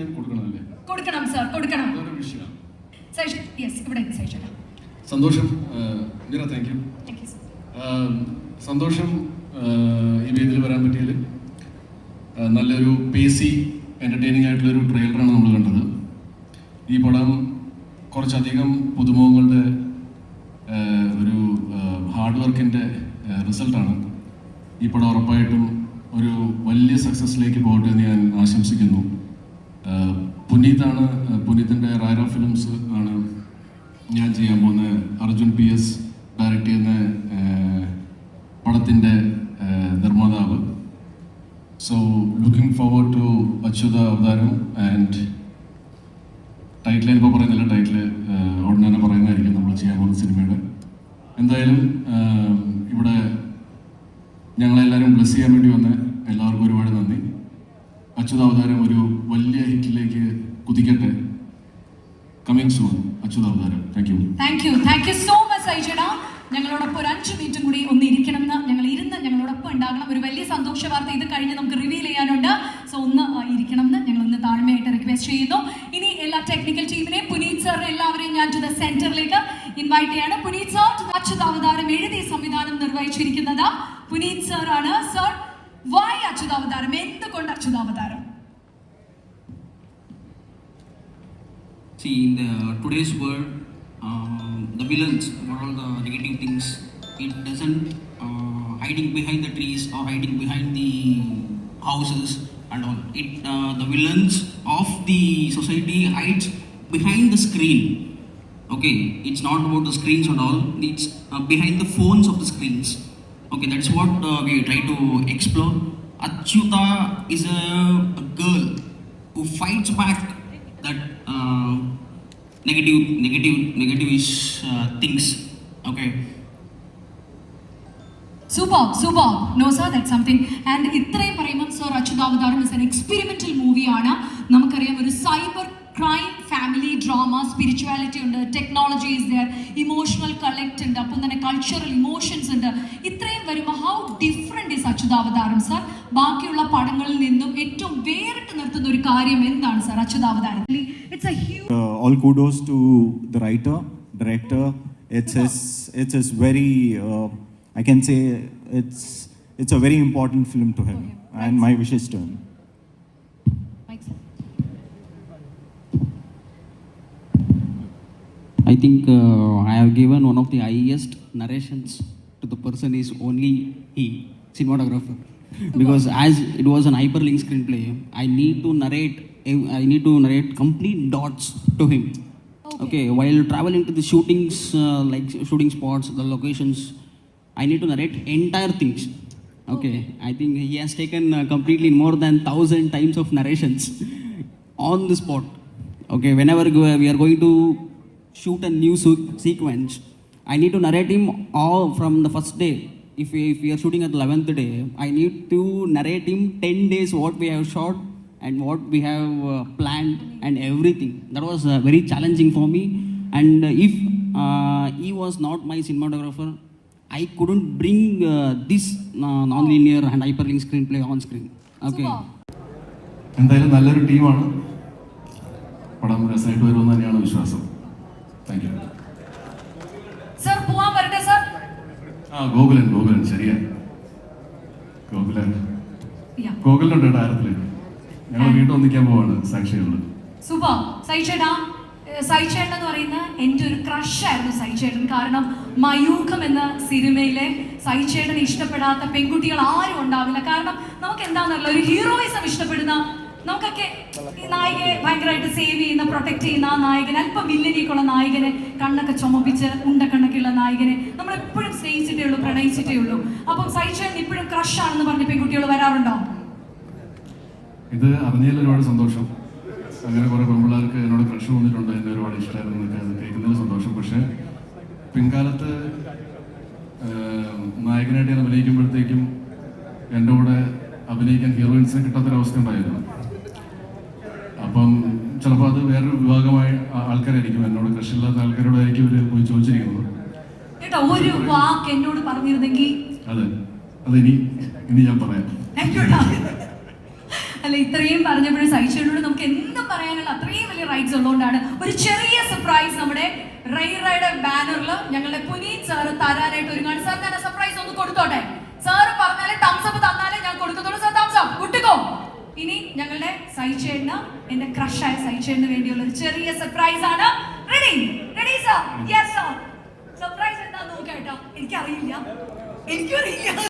ഞാൻ കൊടുക്കണമല്ലേ? കൊടുക്കണം സർ, കൊടുക്കണം. അതൊരു വിഷയമാണ്. ഇവിടെ സന്തോഷം മീര, താങ്ക് യു. സന്തോഷം ഈ വേദിയിൽ വരാൻ പറ്റിയതിൽ. നല്ലൊരു പേസി എൻ്റർടൈനിങ് ആയിട്ടുള്ളൊരു ട്രെയിലറാണ് നമ്മൾ കണ്ടത്. ഈ പടം കുറച്ചധികം പുതുമുഖങ്ങളുടെ ഒരു ഹാർഡ് വർക്കിൻ്റെ റിസൾട്ടാണ്. ഈ പടം ഉറപ്പായിട്ടും ഒരു വലിയ സക്സസ്സിലേക്ക് പോകട്ടെ എന്ന് ഞാൻ ആശംസിക്കുന്നു. പുനീത്തിൻ്റെ റാര ഫിലിംസ് ആണ് ഞാൻ ചെയ്യാൻ പോകുന്ന അർജുൻ PS ഡയറക്റ്റ് ചെയ്യുന്ന പടത്തിൻ്റെ നിർമ്മാതാവ്. So looking forward to Achyutha Avataram. And title ഇപ്പോൾ പറയുന്നില്ല, ടൈറ്റിൽ ഉടനെ തന്നെ പറയുന്നതായിരിക്കും നമ്മൾ ചെയ്യാൻ പോകുന്ന സിനിമയുടെ. എന്തായാലും ഇവിടെ ഞങ്ങളെല്ലാവരും ബ്ലെസ് ചെയ്യാൻ വേണ്ടി വന്ന് എല്ലാവർക്കും ഒരുപാട് നന്ദി. അച്യുത അവതാരം ഒരു വലിയ ഹിറ്റിലേക്ക് കുതിക്കട്ടെ. Coming soon Achyutha Avataram. Thank you so much സൈജേടാ. ഞങ്ങളോടൊപ്പം ഒരു 5 മിനിറ്റും കൂടി ഒന്ന് ഇരിക്കണം എന്ന് ഞങ്ങളോടൊപ്പം ഉണ്ടാകണം. ഒരു വലിയ സന്തോഷ വാർത്ത ഇത് കഴിഞ്ഞ് നമുക്ക് റിവീൽ ചെയ്യാനുണ്ട്. സോ ഒന്ന് ഇരിക്കണം എന്ന് ഞങ്ങൾ ഒന്ന് താഴ്മയായിട്ട് റിക്വസ്റ്റ് ചെയ്യുന്നു. ഇനി എല്ലാ ടെക്നിക്കൽ ടീമിനെയും പുനീത് സാറിനെ എല്ലാവരെയും ഞാൻ ടു ദ സെന്ററിലേക്ക് ഇൻവൈറ്റ് ചെയ്യാണ്. പുനീത് സാർ അച്യുത അവതാരം എഴുതി സംവിധാനം നിർവഹിച്ചിരിക്കുന്നത് പുനീത് സാർ ആണ്. സർ, വൈ അച്യുത അവതാരം? എന്തുകൊണ്ട് അച്യുത അവതാരം? See, in today's world, the villains, what all the negative things, it doesn't hiding behind the trees or hiding behind the houses and all. The villains of the society hides behind the screen. Okay, it's not about the screens and all. It's behind the phones of the screens. Okay, that's what we try to explore. Achyuta is a girl who fights back that negative things. Okay. Superb. No sir, that's something. And ഇത്രയും പറയുമ്പോൾ sir Achyuta അവതാരം is an experimental മൂവിയാണ്. നമുക്കറിയാം ഒരു cyber crime family drama, spirituality ഉണ്ട്, technology is there, emotional കളക്ട് ഉണ്ട്, അപ്പം തന്നെ കൾച്ചറൽ ഇമോഷൻസ് ഉണ്ട്. ഇത്രയും വരുമ്പോൾ ഹൗ ഡിഫറെന്റ് ഇസ് അച്യുത അവതാരം സർ? ബാക്കിയുള്ള പടങ്ങളിൽ നിന്നും ഏറ്റവും വേറിട്ട് നിർത്തുന്ന ഒരു കാര്യം എന്താണ് സർ അച്യുത അവതാരം? It's a huge all kudos to the writer, director. It's his very I can say it's a very important film to him. Okay. And my wishes to him. I think I have given one of the highest narrations to the person is only he, cinematographer. Because as it was an hyperlink screenplay, I need to narrate complete dots to him. Okay, while traveling to the shootings, like shooting spots, the locations, I need to narrate entire things. Okay, I think he has taken completely more than 1,000 times of narrations on the spot. Okay, whenever we are going to shoot a new sequence, I need to narrate him all from the first day. If we are shooting at the 11th day, I need to narrate him 10 days what we have shot and what we have planned and everything. That was very challenging for me. And if he was not my cinematographer, I couldn't bring this non-linear and hyperlink screenplay on screen. Okay. എന്തായാലും നല്ലൊരു ടീമാണ്. പടം രസമായിട്ട് വരുമെന്ന് തന്നെയാണ് വിശ്വാസം. Thank you sir. പോവാൻ വരട്ടെ സർ. ഗോകുലൻ ശരിയാ. ഗോകുലുണ്ട് ഡയറക്ടറിൽ. ഞങ്ങൾ വീണ്ടും ഒന്നിക്കാൻ പോവാണ് സാക്ഷികളിൽ. സൂപ്പർ. സൈചേട്ടൻ എന്ന് പറയുന്ന എൻ്റെ ഒരു ക്രഷായിരുന്നു സൈചേട്ടൻ. കാരണം മയൂഖം എന്ന സിനിമയിലെ സൈചേട്ടനെ ഇഷ്ടപ്പെടാത്ത പെൺകുട്ടികൾ ആരും ഉണ്ടാവില്ല. കാരണം നമുക്ക് എന്താണെന്നല്ല, ഒരു ഹീറോയിസം ഇഷ്ടപ്പെടുന്ന, നമുക്കൊക്കെ ഈ നായികയെ ഭയങ്കരമായിട്ട് സേവ് ചെയ്യുന്ന, പ്രൊട്ടക്ട് ചെയ്യുന്ന ആ നായകൻ, അല്പം വില്ലനിക്കുള്ള നായകനെ, കണ്ണൊക്കെ ചുമപ്പിച്ച് ഉണ്ടക്കണ്ണൊക്കെയുള്ള നായകനെ നമ്മൾ എപ്പോഴും സ്നേഹിച്ചിട്ടേ ഉള്ളൂ, പ്രണയിച്ചിട്ടേ ഉള്ളൂ. അപ്പം സൈചേട്ടൻ ഇപ്പോഴും ക്രഷാണെന്ന് പറഞ്ഞ് പെൺകുട്ടികൾ വരാറുണ്ടോ? ഇത് അറിഞ്ഞതിൽ ഒരുപാട് സന്തോഷം. അങ്ങനെ കുറേ പെൺപിള്ളേർക്ക് എന്നോട് ക്രഷ് തോന്നിയിട്ടുണ്ട്, എന്നെ ഒരുപാട് ഇഷ്ടമായിരുന്നു എന്നൊക്കെ അത് കേൾക്കുന്നതിൽ സന്തോഷം. പക്ഷേ പിൻകാലത്ത് നായകനായിട്ട് ഞാൻ അഭിനയിക്കുമ്പോഴത്തേക്കും എൻ്റെ കൂടെ അഭിനയിക്കാൻ ഹീറോയിൻസിനെ കിട്ടാത്തൊരവസ്ഥ ഉണ്ടായിരുന്നു. അപ്പം ചിലപ്പോൾ അത് വേറൊരു വിഭാഗമായ ആൾക്കാരായിരിക്കും, എന്നോട് ക്രഷില്ലാത്ത ആൾക്കാരോടായിരിക്കും ഇവർ പോയി ചോദിച്ചിരിക്കുന്നത്. ഒരു വാക്ക് എന്നോട് പറഞ്ഞിരുന്നെങ്കിൽ അത് ഇനി ഞാൻ പറയാം. അല്ല, ഇത്രയും പറഞ്ഞപ്പോഴും സൈചേട്ടനോട് നമുക്ക് എന്തും സർപ്രൈസ് ഉള്ളതുകൊണ്ടാണ്. ഒരു ചെറിയ സർപ്രൈസ് നമ്മുടെ റൈറയുടെ ബാനറിൽ ഞങ്ങളുടെ പുനീത് സാറ് തരാനായിട്ട് ഒരുങ്ങാണ്. സാർ ഞാൻ സർപ്രൈസ് ഒന്ന് കൊടുത്തോട്ടെ. സാറ് പറഞ്ഞാലേ തംസ് അപ്പ് തന്നാലേ ഞാൻ കൊടുക്കത്തുള്ളൂ. സാർ തംസ് അപ്പ് വിട്ടുകോ. ഇനി ഞങ്ങളുടെ സൈചേട്ടന്, എന്റെ ക്രഷായ സൈചേട്ടന് വേണ്ടിയുള്ള ഒരു ചെറിയ സർപ്രൈസ് ആണ്. Ready ready sir? Yes sir. Surprise എന്താ നോക്കാം കേട്ടോ. എനിക്കറിയില്ല.